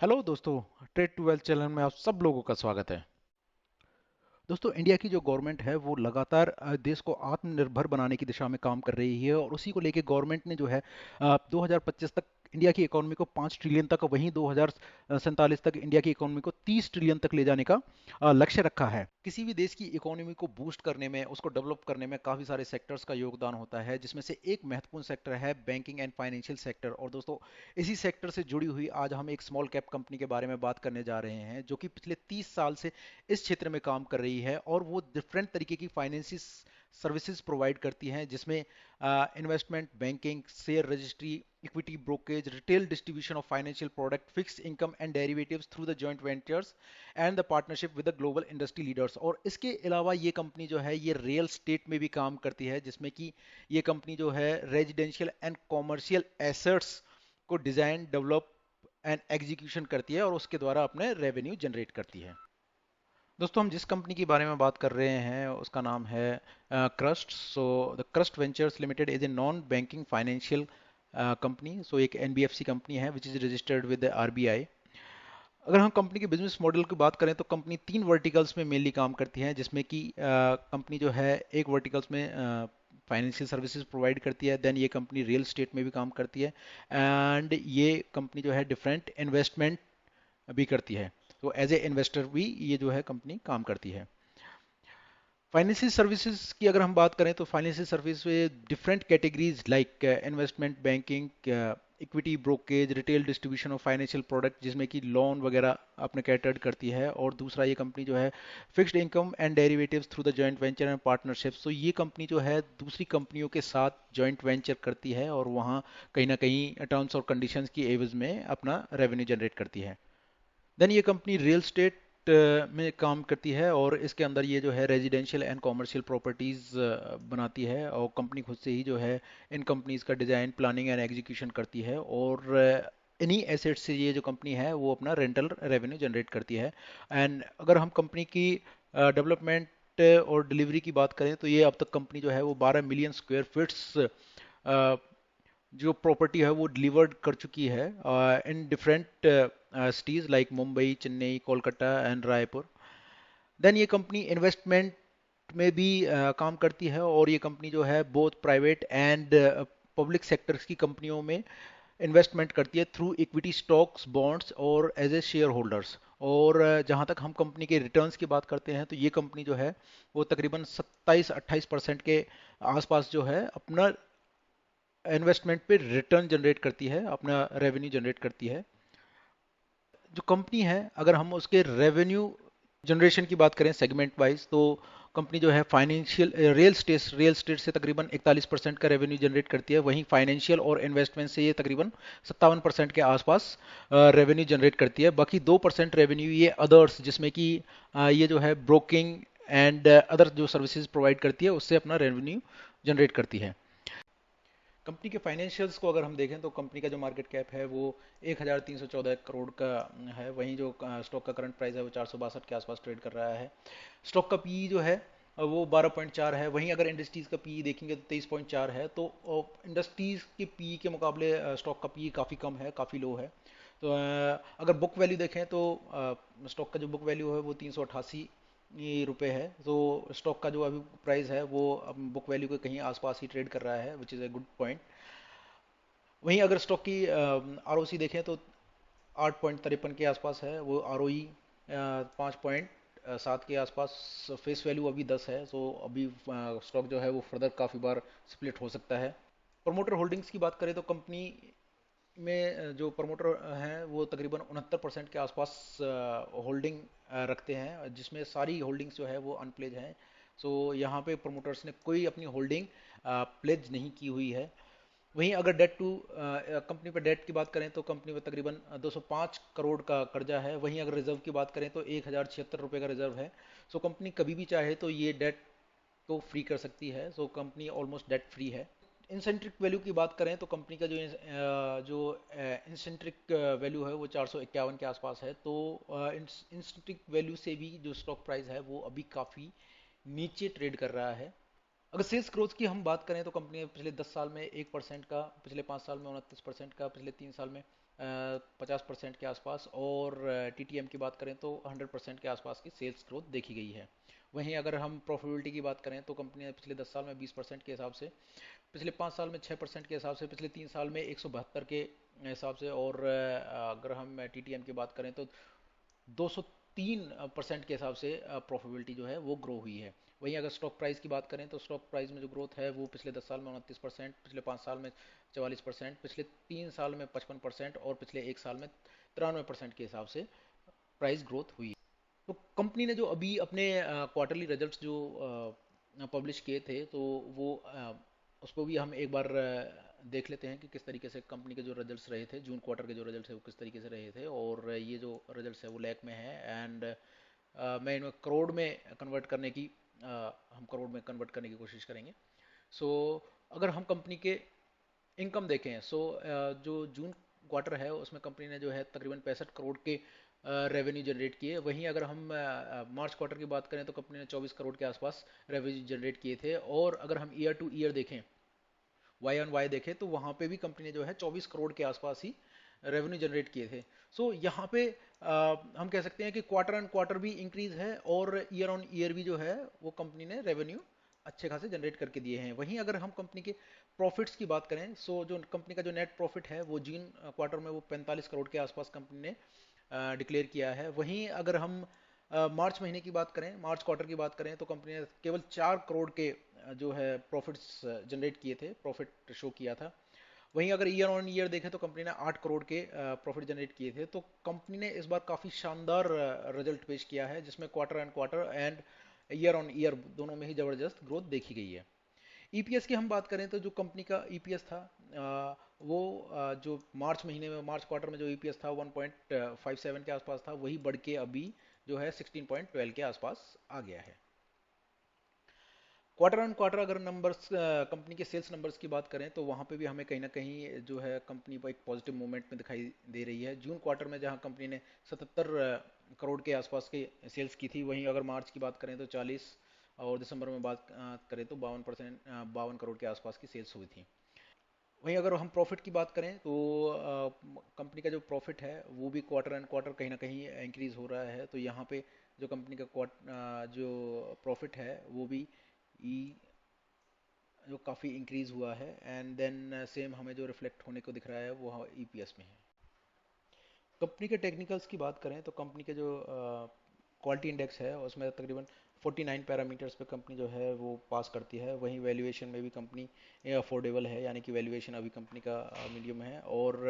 Hello दोस्तों। Trade to wealth channel में आप सब लोगों का स्वागत है। दोस्तों, इंडिया की जो गवर्नमेंट है वो लगातार देश को आत्मनिर्भर बनाने की दिशा में काम कर रही है और उसी को लेके गवर्नमेंट ने जो है 2025 तक इंडिया की इकोनॉमी को 5 ट्रिलियन तक, वहीं 2047 तक इंडिया की इकोनॉमी को 30 ट्रिलियन तक ले जाने का लक्ष्य रखा है। किसी भी देश की इकोनॉमी को बूस्ट करने में, उसको डेवलप करने में काफ़ी सारे सेक्टर्स का योगदान होता है, जिसमें से एक महत्वपूर्ण सेक्टर है बैंकिंग एंड फाइनेंशियल सेक्टर। और दोस्तों, इसी सेक्टर से जुड़ी हुई आज हम एक स्मॉल कैप कंपनी के बारे में बात करने जा रहे हैं, जो कि पिछले 30 साल से इस क्षेत्र में काम कर रही है और वो डिफरेंट तरीके की फाइनेंशियल सर्विसेज प्रोवाइड करती हैं, जिसमें investment banking, share registry, equity brokerage, retail distribution of financial product, fixed income and derivatives through the joint ventures and the partnership with the global industry leaders. और इसके अलावा ये company जो है ये रियल स्टेट में भी काम करती है, जिसमें कि ये कंपनी जो है रेजिडेंशियल एंड कॉमर्शियल एसेट्स को डिजाइन, डेवलप एंड एग्जीक्यूशन करती है और उसके द्वारा अपने रेवेन्यू जनरेट करती है। दोस्तों, हम जिस कंपनी के बारे में बात कर रहे हैं उसका नाम है Crust. So the Crust Ventures Limited is a non banking financial company. So एक एनबीएफसी कंपनी है which is registered with RBI. अगर हम कंपनी के बिजनेस मॉडल की बात करें तो कंपनी तीन वर्टिकल्स में मेनली काम करती है, जिसमें कि कंपनी जो है एक वर्टिकल्स में फाइनेंशियल सर्विसेज प्रोवाइड करती है। देन ये कंपनी रियल स्टेट में भी काम करती है एंड ये कंपनी जो है डिफरेंट इन्वेस्टमेंट भी करती है। तो एज ए इन्वेस्टर भी ये जो है कंपनी काम करती है। फाइनेंशियल सर्विसेज की अगर हम बात करें तो फाइनेंशियल सर्विस में different categories like investment banking, equity brokerage, retail distribution of financial product, जिसमें कि लोन वगैरह अपने कैटर्ड करती है। और दूसरा ये कंपनी जो है fixed income and derivatives through the joint venture and partnership. तो ये कंपनी जो है दूसरी कंपनियों के साथ जॉइंट वेंचर करती है और वहाँ कहीं ना कहीं टर्म्स और कंडीशंस की एवज में अपना रेवेन्यू जनरेट करती है। देन ये कंपनी रियल स्टेट में काम करती है और इसके अंदर ये जो है रेजिडेंशियल एंड कॉमर्शियल प्रॉपर्टीज बनाती है और कंपनी खुद से ही जो है इन कंपनीज का डिजाइन, प्लानिंग एंड एग्जीक्यूशन करती है। और इन्हीं एसेट्स से ये जो कंपनी है वो अपना रेंटल रेवेन्यू जनरेट करती है। एंड अगर हम कंपनी की डेवलपमेंट और डिलीवरी की बात करें तो ये अब तक कंपनी जो है वो 12 मिलियन स्क्वायर फीट्स जो प्रॉपर्टी है वो डिलीवर्ड कर चुकी है in different cities like Mumbai, Chennai, Kolkata and Raipur. Then ये कंपनी इन्वेस्टमेंट में भी काम करती है और ये कंपनी जो है both private and public sectors की कंपनियों में इन्वेस्टमेंट करती है थ्रू इक्विटी स्टॉक्स, बॉन्ड्स और एज ए शेयर होल्डर्स। और जहाँ तक हम कंपनी के रिटर्न्स की बात करते हैं तो ये कंपनी जो है वो तकरीबन 27-28% के आसपास जो है अपना इन्वेस्टमेंट पे रिटर्न जनरेट करती है, अपना रेवेन्यू जनरेट करती है। जो कंपनी है अगर हम उसके रेवेन्यू जनरेशन की बात करें सेगमेंट वाइज तो कंपनी जो है फाइनेंशियल रियल स्टेट से तकरीबन 41% का रेवेन्यू जनरेट करती है, वहीं फाइनेंशियल और इन्वेस्टमेंट से ये तकरीबन 57% के आसपास रेवेन्यू जनरेट करती है। बाकी 2% रेवेन्यू ये अदर्स, जिसमें कि ये जो है ब्रोकिंग एंड अदर जो सर्विसेज प्रोवाइड करती है उससे अपना रेवेन्यू जनरेट करती है। कंपनी के फाइनेंशियल्स को अगर हम देखें तो कंपनी का जो मार्केट कैप है वो 1314 करोड़ का है, वहीं जो स्टॉक का करंट प्राइस है वो 462 के आसपास ट्रेड कर रहा है। स्टॉक का पीई जो है वो 12.4 है, वहीं अगर इंडस्ट्रीज का पीई देखेंगे तो 23.4 है। तो इंडस्ट्रीज के पीई के मुकाबले स्टॉक का पीई काफ़ी कम है, काफ़ी लो है। तो अगर बुक वैल्यू देखें तो स्टॉक का जो बुक वैल्यू है वो 388 ये रुपए है। तो स्टॉक का जो अभी प्राइस है वो बुक वैल्यू के कहीं आसपास ही ट्रेड कर रहा है, which is a good point. वहीं अगर स्टॉक की आरओसी देखें तो 8.53 के आसपास है, वो आरओई 5.7 के आसपास। फेस वैल्यू अभी 10 है, तो अभी स्टॉक जो है वो फर्दर काफ़ी बार स्प्लिट हो सकता है। प्रमोटर होल्डिंग्स की बात करें तो कंपनी में जो प्रमोटर हैं वो तकरीबन 69% के आसपास होल्डिंग रखते हैं, जिसमें सारी होल्डिंग्स जो है वो अनप्लेज हैं। सो यहाँ पे प्रमोटर्स ने कोई अपनी होल्डिंग प्लेज नहीं की हुई है। वहीं अगर डेट टू कंपनी पर डेट की बात करें तो कंपनी पर तकरीबन 205 करोड़ का कर्जा है। वहीं अगर रिजर्व की बात करें तो 1076 रुपये का रिजर्व है। सो कंपनी कभी भी चाहे तो ये डेट को फ्री कर सकती है। So company almost debt free है। इंसेंट्रिक वैल्यू की बात करें तो कंपनी का जो इंसेंट्रिक वैल्यू है वो 451 के आसपास है। तो इंसेंट्रिक वैल्यू से भी जो स्टॉक प्राइस है वो अभी काफ़ी नीचे ट्रेड कर रहा है। अगर सेल्स ग्रोथ की हम बात करें तो कंपनी ने पिछले 10 साल में 1% का, पिछले 5 साल में 29% का, पिछले 3 साल में 50% के आसपास, और टीटीएम की बात करें तो 100% के आसपास की सेल्स ग्रोथ देखी गई है। वहीं अगर हम प्रॉफिटेबिलिटी की बात करें तो कंपनी ने पिछले 10 साल में 20% के हिसाब से, पिछले 5 साल में 6% के हिसाब से, पिछले 3 साल में 172 के हिसाब से, और अगर हम टीटीएम की बात करें तो 203% के हिसाब से प्रॉफिटेबिलिटी जो है वो ग्रो हुई है। वहीं अगर स्टॉक प्राइस की बात करें तो स्टॉक प्राइस में जो ग्रोथ है वो पिछले 10 साल में 29%, पिछले 5 साल में 44%, पिछले 3 साल में 55% और पिछले 1 साल में 93% के हिसाब से प्राइस ग्रोथ हुई है। तो कंपनी ने जो अभी अपने क्वार्टरली रिजल्ट्स जो पब्लिश किए थे, तो वो उसको भी हम एक बार देख लेते हैं कि किस तरीके से कंपनी के जो रिजल्ट्स रहे थे, जून क्वार्टर के जो रिजल्ट्स है वो किस तरीके से रहे थे। और ये जो रिजल्ट्स है वो लैक में है, एंड मैं इन्हें करोड़ में कन्वर्ट करने की हम करोड़ में कन्वर्ट करने की कोशिश करेंगे। सो अगर हम कंपनी के इनकम देखें, जो जून क्वार्टर है उसमें कंपनी ने जो है तकरीबन 65 करोड़ के रेवेन्यू जनरेट किए। वहीं अगर हम मार्च क्वार्टर की बात करें तो कंपनी ने 24 करोड़ के आसपास रेवेन्यू जनरेट किए थे। और अगर हम ईयर टू ईयर देखें, वाई ऑन वाई देखें, तो वहाँ पे भी कंपनी ने जो है 24 करोड़ के आसपास ही रेवेन्यू जनरेट किए थे। यहाँ पे हम कह सकते हैं कि क्वार्टर ऑन क्वार्टर भी इंक्रीज है, और ईयर ऑन ईयर भी जो है वो कंपनी ने रेवेन्यू अच्छे खासे जनरेट करके दिए हैं। वहीं अगर हम कंपनी के प्रॉफिट्स की बात करें, जो कंपनी का जो नेट प्रॉफिट है वो जून क्वार्टर में वो 45 करोड़ के आसपास कंपनी ने डिक्लेयर किया है। वहीं अगर हम मार्च महीने की बात करें, मार्च क्वार्टर की बात करें, तो कंपनी ने केवल 4 करोड़ के जो है प्रॉफिट्स जनरेट किए थे, प्रॉफिट शो किया था। वहीं अगर ईयर ऑन ईयर देखें तो कंपनी ने 8 करोड़ के प्रॉफिट जनरेट किए थे। तो कंपनी ने इस बार काफ़ी शानदार रिजल्ट पेश किया है, जिसमें quarter and quarter and year on year दोनों में ही ज़बरदस्त ग्रोथ देखी गई है। ईपीएस की हम बात करें तो जो कंपनी का ईपीएस था, वो जो मार्च महीने में, मार्च क्वार्टर में जो ईपीएस था 1.57 के आसपास था, वही बढ़ के अभी जो है 16.12 के आसपास आ गया है। क्वार्टर ऑन क्वार्टर अगर नंबर्स, कंपनी के सेल्स नंबर्स की बात करें, तो वहाँ पे भी हमें कहीं ना कहीं जो है कंपनी को एक पॉजिटिव मूवमेंट में दिखाई दे रही है। जून क्वार्टर में जहाँ कंपनी ने 77 करोड़ के आसपास की सेल्स की थी, वहीं अगर मार्च की बात करें तो 40, और दिसंबर में बात करें तो 52 करोड़ के आसपास की सेल्स हुई थी। वहीं अगर हम प्रॉफिट की बात करें तो कंपनी का जो प्रॉफिट है वो भी क्वार्टर एंड क्वार्टर कहीं ना कहीं इंक्रीज हो रहा है। तो यहाँ पे जो कंपनी का जो प्रॉफिट है वो भी जो काफ़ी इंक्रीज हुआ है, एंड देन सेम हमें जो रिफ्लेक्ट होने को दिख रहा है वो ईपीएस में है। कंपनी के टेक्निकल्स की बात करें तो कंपनी के जो क्वालिटी इंडेक्स है उसमें तकरीबन 49 पैरामीटर्स पे कंपनी जो है वो पास करती है। वहीं वैल्यूएशन में भी कंपनी अफोर्डेबल है, यानी कि वैल्यूएशन अभी कंपनी का मीडियम है। और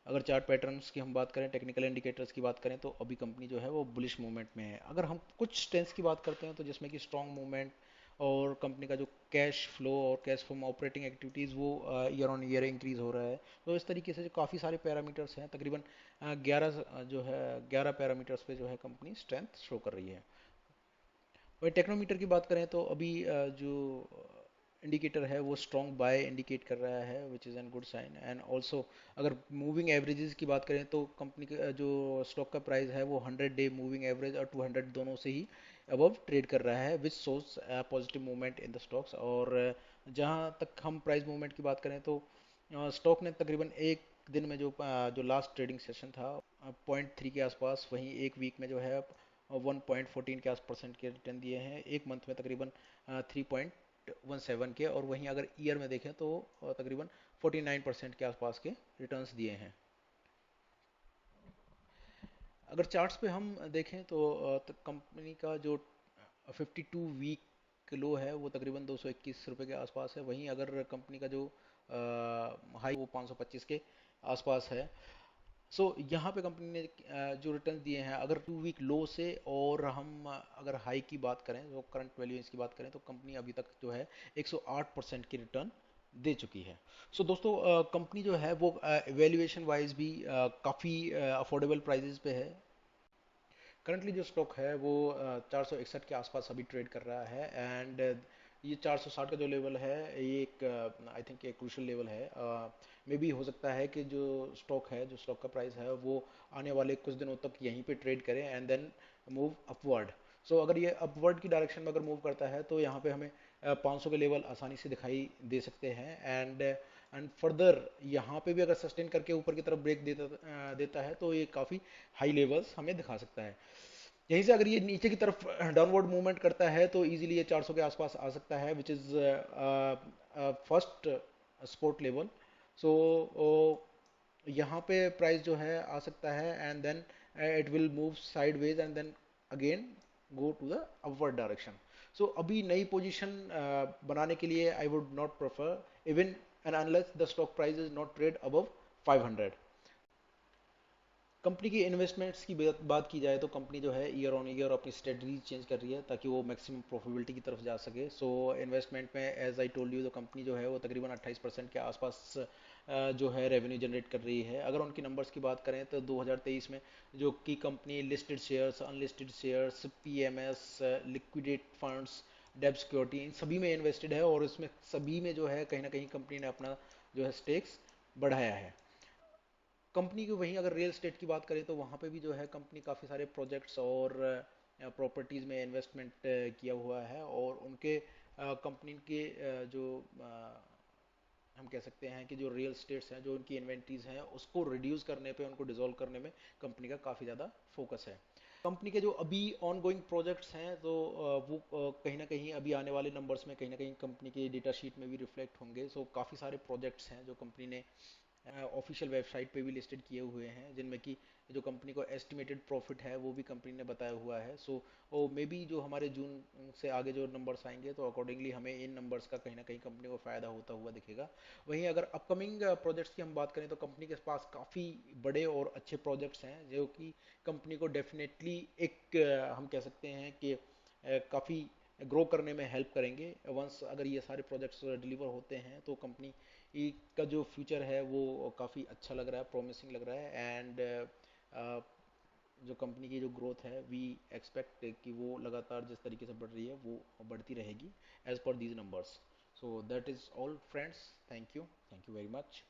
अगर चार्ट पैटर्न्स की हम बात करें, टेक्निकल इंडिकेटर्स की बात करें, तो अभी कंपनी जो है वो बुलिश मूवमेंट में है। अगर हम कुछ स्ट्रेंथ्स की बात करते हैं तो जिसमें कि स्ट्रॉन्ग मूवमेंट, और कंपनी का जो कैश फ्लो और कैश फ्रॉम ऑपरेटिंग एक्टिविटीज़ वो ईयर ऑन ईयर इंक्रीज हो रहा है। तो इस तरीके से जो काफ़ी सारे पैरामीटर्स हैं, तकरीबन 11 जो है 11 पैरामीटर्स पे जो है कंपनी स्ट्रेंथ शो कर रही है। वही टेक्नोमीटर की बात करें तो अभी जो इंडिकेटर है वो स्ट्रॉन्ग बाय इंडिकेट कर रहा है, which is an good sign. And also अगर मूविंग एवरेजेस की बात करें तो कंपनी का जो स्टॉक का प्राइस है वो 100 डे मूविंग एवरेज और 200 दोनों से ही अबव ट्रेड कर रहा है, which shows positive movement in the stocks. और जहाँ तक हम प्राइस मूवमेंट की बात करें तो स्टॉक ने तकरीबन एक दिन में जो लास्ट ट्रेडिंग सेशन था 0.3 के आसपास, वहीं एक वीक में जो है 1.14 के आस परसेंट के रिटर्न दिए हैं, एक मंथ में तकरीबन 3.17 के, और वहीं अगर ईयर में देखें तो तकरीबन 49% के आसपास के रिटर्न्स दिए हैं। अगर चार्ट्स पे हम देखें तो कंपनी का जो 52 वीक लो है वो तकरीबन 221 रुपये के आसपास है। वहीं अगर कंपनी का जो हाई वो 525 के आसपास है। यहाँ पे कंपनी ने जो रिटर्न दिए हैं, अगर 2 वीक लो से और हम अगर हाई की बात करें, जो करंट वैल्यूएशन की बात करें, तो कंपनी अभी तक जो है 108% की रिटर्न दे चुकी है। दोस्तों, कंपनी जो है वो वैल्यूएशन वाइज भी काफ़ी अफोर्डेबल प्राइजेस पे है। करंटली जो स्टॉक है वो 461 के आसपास अभी ट्रेड कर रहा है, एंड ये 460 का जो लेवल है ये एक आई थिंक एक क्रूशियल लेवल है। मे बी हो सकता है कि जो स्टॉक है, जो स्टॉक का प्राइस है वो आने वाले कुछ दिनों तक यहीं पे ट्रेड करे एंड देन मूव अपवर्ड। अगर ये अपवर्ड की डायरेक्शन में अगर मूव करता है तो यहाँ पे हमें 500 के लेवल आसानी से दिखाई दे सकते हैं। एंड फर्दर यहाँ पे भी अगर सस्टेन करके ऊपर की तरफ ब्रेक देता है तो ये काफ़ी हाई लेवल्स हमें दिखा सकता है। यहीं से अगर ये नीचे की तरफ डाउनवर्ड मूवमेंट करता है तो इजीली ये 400 के आसपास आ सकता है, which is first support level. So यहाँ पे प्राइस जो है आ सकता है, and then it will move sideways and then again go to the upward direction. So अभी नई पोजीशन बनाने के लिए I would not prefer even and unless the stock price is not trade above 500। Company की investments की बात की जाए तो कंपनी जो है ईयर ऑन ईयर अपनी स्ट्रेटजी चेंज कर रही है ताकि वो मैक्सिमम प्रॉफिटेबिलिटी की तरफ जा सके। सो इन्वेस्टमेंट में एज आई टोल्ड यू, तो कंपनी जो है वो तकरीबन 28% के आसपास जो है रेवेन्यू जनरेट कर रही है। अगर उनकी नंबर्स की बात करें तो 2023 में जो कि company listed shares, unlisted shares, PMS, liquidate funds, डेब्ट सिक्योरिटी, इन सभी में इन्वेस्टेड है, और इसमें सभी में जो है कहीं ना कहीं कंपनी ने अपना जो है स्टेक्स बढ़ाया है। कंपनी की वहीं अगर रियल एस्टेट की बात करें तो वहाँ पे भी जो है कंपनी काफ़ी सारे प्रोजेक्ट्स और प्रॉपर्टीज़ में इन्वेस्टमेंट किया हुआ है, और उनके कंपनी के जो हम कह सकते हैं कि जो रियल एस्टेट्स हैं, जो उनकी इन्वेंटरीज हैं, उसको रिड्यूस करने पे, उनको डिसॉल्व करने में कंपनी का काफ़ी ज़्यादा फोकस है। कंपनी के जो अभी ऑन गोइंग प्रोजेक्ट्स हैं तो वो कहीं ना कहीं अभी आने वाले नंबर्स में कहीं ना कहीं कंपनी के डेटा शीट में भी रिफ्लेक्ट होंगे। सो काफ़ी सारे प्रोजेक्ट्स हैं जो कंपनी ने ऑफिशियल वेबसाइट पे भी लिस्टेड किए हुए हैं, जिनमें कि जो कंपनी को एस्टिमेटेड प्रॉफिट है वो भी कंपनी ने बताया हुआ है। सो ओ मे बी जो हमारे जून से आगे जो नंबर्स आएंगे तो अकॉर्डिंगली हमें इन नंबर्स का कहीं ना कहीं कंपनी को फ़ायदा होता हुआ दिखेगा। वहीं अगर अपकमिंग प्रोजेक्ट्स की हम बात करें तो कंपनी के पास काफ़ी बड़े और अच्छे प्रोजेक्ट्स हैं जो कि कंपनी को डेफिनेटली एक हम कह सकते हैं कि काफ़ी ग्रो करने में हेल्प करेंगे। वंस अगर ये सारे प्रोजेक्ट्स डिलीवर होते हैं तो कंपनी का जो फ्यूचर है वो काफ़ी अच्छा लग रहा है, प्रॉमिसिंग लग रहा है। एंड जो कंपनी की जो ग्रोथ है वी एक्सपेक्ट कि वो लगातार जिस तरीके से बढ़ रही है वो बढ़ती रहेगी as per these numbers. So that is all friends, thank you very much.